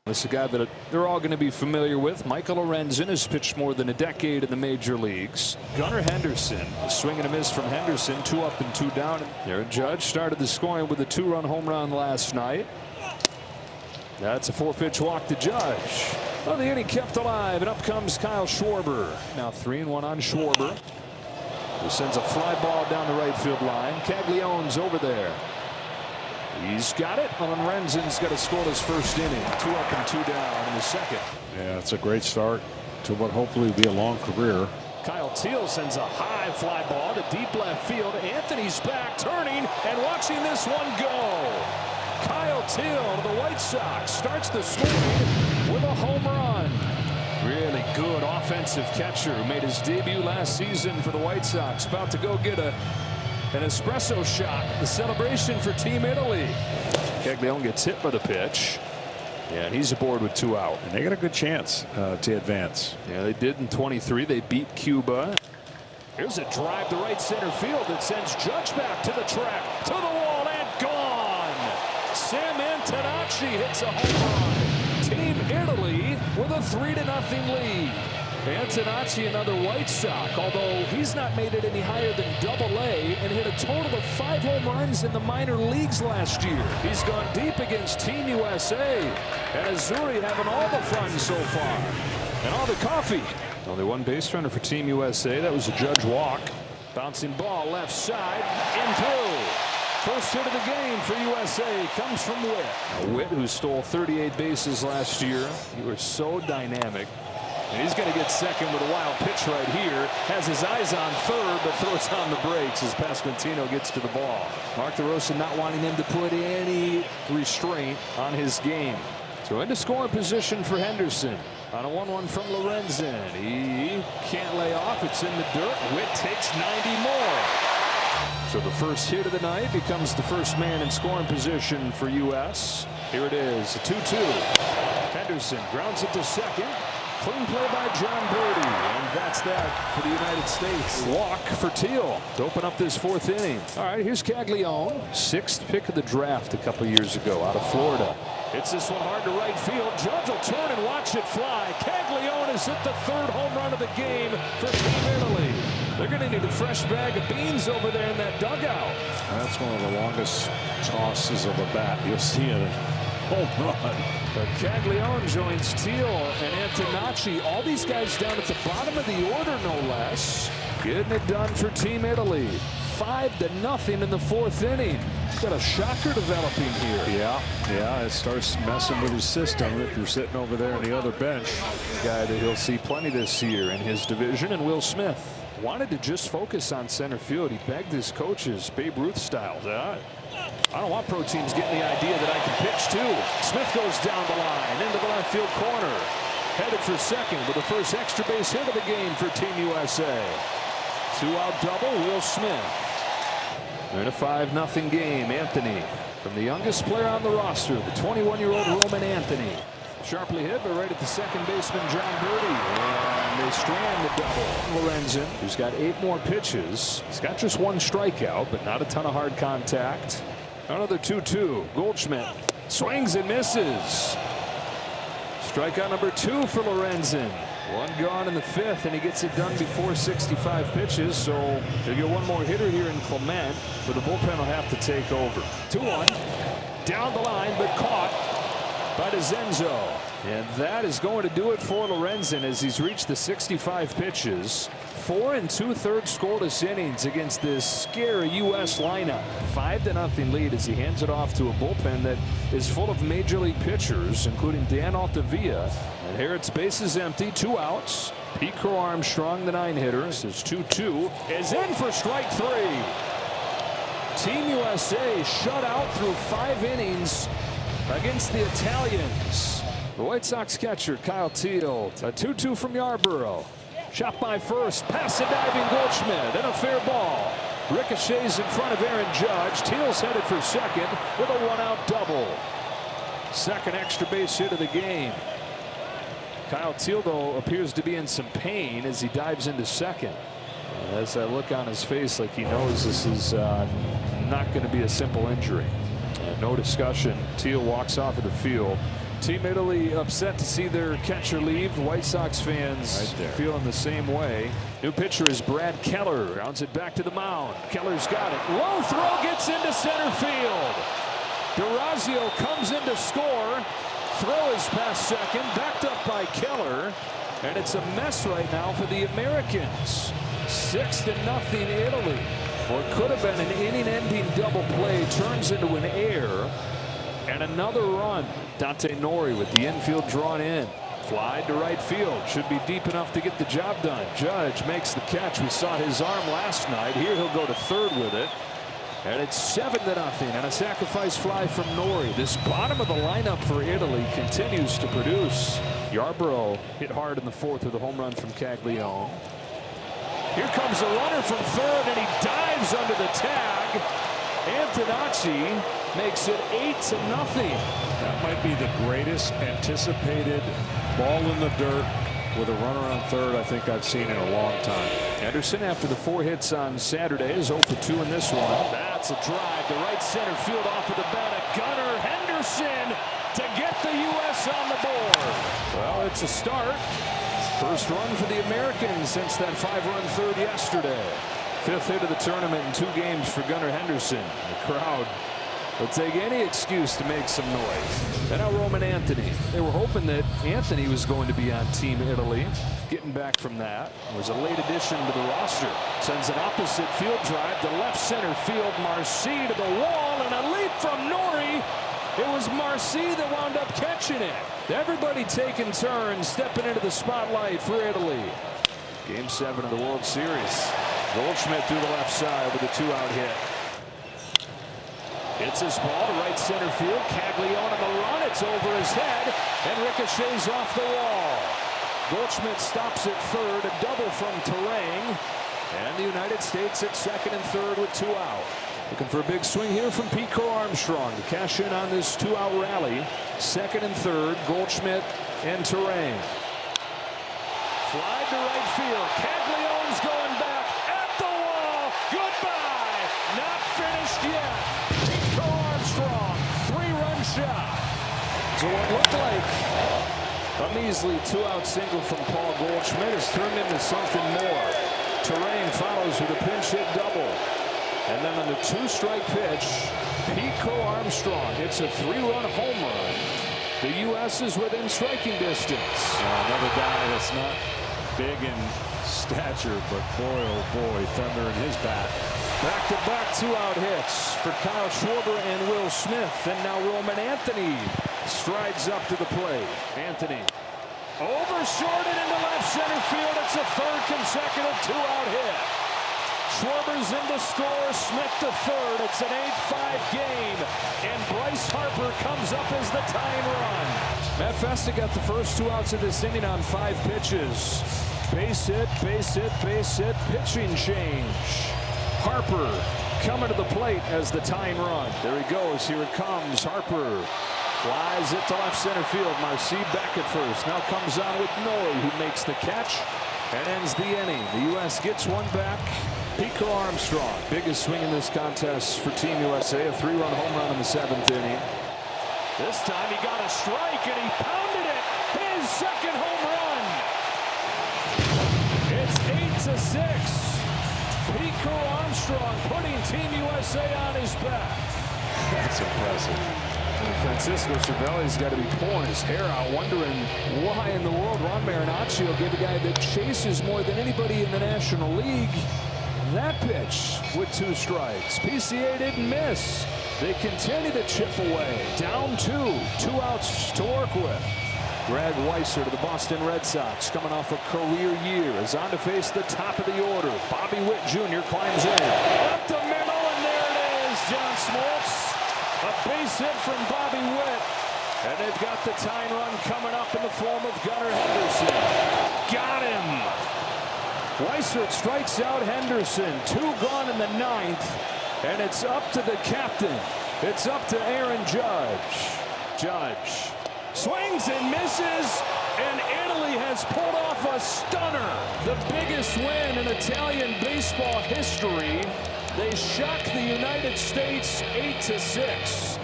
This is a guy that they're all going to be familiar with. Michael Lorenzen has pitched more than a decade in the major leagues. Gunnar Henderson, a swing and a miss from Henderson, 2 up and 2 down. Aaron Judge started the scoring with a 2-run home run last night. That's a 4-pitch walk to Judge. Well, the inning kept alive, and up comes Kyle Schwarber. Now 3-1 on Schwarber, who sends a fly ball down the right field line. Caglianone's over there. He's got it. Lorenzen's got to score his first inning. 2 up and 2 down in the second. Yeah, it's a great start to what hopefully will be a long career. Kyle Teel sends a high fly ball to deep left field. Anthony's back, turning and watching this one go. Kyle Teel to the White Sox starts the swing with a home run. Really good offensive catcher who made his debut last season for the White Sox. About to go get an espresso shot. The celebration for Team Italy. Caglianone gets hit by the pitch. Yeah, and he's aboard with 2 out. And they got a good chance to advance. Yeah, they did in 23. They beat Cuba. Here's a drive to right center field that sends Judge back to the track, to the wall, and gone. Sam Antonacci hits a home run. Team Italy with a 3-0 lead. Antonacci, another White Sox, although he's not made it any higher than Double-A and hit a total of 5 home runs in the minor leagues last year. He's gone deep against Team USA, and Azzurri having all the fun so far and all the coffee. Only one base runner for Team USA. That was a Judge walk. Bouncing ball left side, in through. First hit of the game for USA comes from Witt. Witt, who stole 38 bases last year. He was so dynamic. And he's going to get second with a wild pitch right here. Has his eyes on third, but throws on the brakes as Pasquantino gets to the ball. Mark DeRosa not wanting him to put any restraint on his game. So into scoring position for Henderson. On a 1-1 from Lorenzen. He can't lay off. It's in the dirt. Witt takes 90 more. So the first hit of the night becomes the first man in scoring position for U.S. Here it is, a 2-2. Henderson grounds it to second. Clean play by John Brody, and that's that for the United States. Walk for Teel to open up this 4th inning. All right, here's Caglianone, 6th pick of the draft a couple years ago out of Florida. Hits this one hard to right field. Judge will turn and watch it fly. Caglianone has hit the 3rd home run of the game for Team Italy. They're going to need a fresh bag of beans over there in that dugout. That's one of the longest tosses of a bat you'll see in a home run. But Caglianone joins Teel and Antonacci. All these guys down at the bottom of the order, no less. Getting it done for Team Italy. 5-0 in the 4th inning. Got a shocker developing here. Yeah, it starts messing with his system if you're sitting over there on the other bench. A guy that he'll see plenty this year in his division, and Will Smith wanted to just focus on center field. He begged his coaches, Babe Ruth style. I don't want pro teams getting the idea that I can pitch too. Smith goes down the line into the left field corner. Headed for second with the first extra base hit of the game for Team USA. 2-out double, Will Smith. They're in a 5-0 game. Anthony from the youngest player on the roster, the 21-year-old Roman Anthony. Sharply hit, but right at the second baseman, John Brody. And they strand the double. Lorenzen, who's got 8 more pitches. He's got just 1 strikeout, but not a ton of hard contact. Another 2-2. Goldschmidt swings and misses. Strikeout number 2 for Lorenzen. 1 gone in the 5th, and he gets it done before 65 pitches. So they'll get 1 more hitter here in Clement, but the bullpen will have to take over. 2-1. Down the line, but caught by DeZenzo. And that is going to do it for Lorenzen as he's reached the 65 pitches. 4 2/3 scoreless innings against this scary U.S. lineup. 5-0 lead as he hands it off to a bullpen that is full of major league pitchers, including Dan Altavilla. And here it's bases empty, 2 outs. Pete Crow Armstrong, the 9-hitter, says 2-2 is in for strike 3. Team USA shut out through 5 innings against the Italians. The White Sox catcher Kyle Teel, a 2-2 from Yarborough. Shot by first, past the diving Goldschmidt, and a fair ball. Ricochets in front of Aaron Judge. Teel's headed for second with a 1-out double. Second extra base hit of the game. Kyle Teel, though, appears to be in some pain as he dives into second. Has that look on his face like he knows this is not going to be a simple injury. No discussion. Teel walks off of the field. Team Italy upset to see their catcher leave. White Sox fans feeling the same way. New pitcher is Brad Keller. Rounds it back to the mound. Keller's got it. Low throw gets into center field. D'Orazio comes in to score. Throw is past second. Backed up by Keller. And it's a mess right now for the Americans. 6-0 Italy. What could have been an inning-ending double play turns into an error. And another run. Dante Nori with the infield drawn in. Fly to right field. Should be deep enough to get the job done. Judge makes the catch. We saw his arm last night. Here he'll go to third with it. And it's 7-0. And a sacrifice fly from Nori. This bottom of the lineup for Italy continues to produce. Yarbrough hit hard in the fourth with a home run from Caglione. Here comes a runner from third, and he dives under the tag. Antonacci makes it 8-0. That might be the greatest anticipated ball in the dirt with a runner on third I think I've seen in a long time. Anderson, after the 4 hits on Saturday, is 0 for 2 in this one. That's a drive to right center field off of the bat of Gunnar Henderson to get the U.S. on the board. Well, it's a start. First run for the Americans since that 5-run third yesterday. 5th hit of the tournament in 2 games for Gunnar Henderson. The crowd will take any excuse to make some noise. And now Roman Anthony. They were hoping that Anthony was going to be on Team Italy. Getting back from that. It was a late addition to the roster. Sends an opposite field drive to left center field. Marcy to the wall, and a leap from Nori. It was Marcy that wound up catching it. Everybody taking turns stepping into the spotlight for Italy. Game 7 of the World Series. Goldschmidt through the left side with a 2-out hit. Hits his ball to right center field. Caglione on the run. It's over his head and ricochets off the wall. Goldschmidt stops at third. A double from Terang. And the United States at second and third with 2 out. Looking for a big swing here from Pico Armstrong to cash in on this 2-out rally. Second and third, Goldschmidt and Terang. Fly to right field. Caglione's going back at the wall. Goodbye. Not finished yet. Pico Armstrong, 3-run shot. So what looked like a measly 2-out single from Paul Goldschmidt has turned into something more. Terang follows with a pinch hit double. And then on the 2-strike pitch, Pico Armstrong hits a 3-run home run. The U.S. is within striking distance. Another guy that's not big in stature, but boy, oh boy, thunder in his bat. Back-to-back 2-out hits for Kyle Schwarber and Will Smith. And now Roman Anthony strides up to the plate. Anthony overshorted into left center field. It's a 3rd consecutive 2-out hit. Schwarber's in to score. Smith to third. It's an 8-5 game. And Bryce Harper comes up as the tying run. Matt Festa got the first 2 outs of this inning on 5 pitches. Base hit, base hit, base hit, pitching change. Harper coming to the plate as the tying run. There he goes. Here it comes. Harper flies it to left center field. Marcy back at first. Now comes on with Nori, who makes the catch and ends the inning. The U.S. gets one back. Pico Armstrong, biggest swing in this contest for Team USA. A 3-run home run in the 7th inning. This time he got a strike and he pounded it. His second home run. It's 8-6. Pico Armstrong putting Team USA on his back. That's impressive. Francisco Cervelli's got to be pulling his hair out, wondering why in the world Ron Marinaccio gave a guy that chases more than anybody in the National League that pitch with 2 strikes. PCA didn't miss. They continue to chip away. Down 2. 2 outs to work with. Greg Weisser to the Boston Red Sox, coming off a career year, is on to face the top of the order. Bobby Witt Jr. climbs in. Up the middle, and there it is. John Smoltz. A base hit from Bobby Witt. And they've got the tying run coming up in the form of Gunnar Henderson. Got him. Weissert strikes out Henderson. 2 gone in the 9th. And it's up to the captain. It's up to Aaron Judge. Judge swings and misses. And Italy has pulled off a stunner. The biggest win in Italian baseball history. They shock the United States 8-6.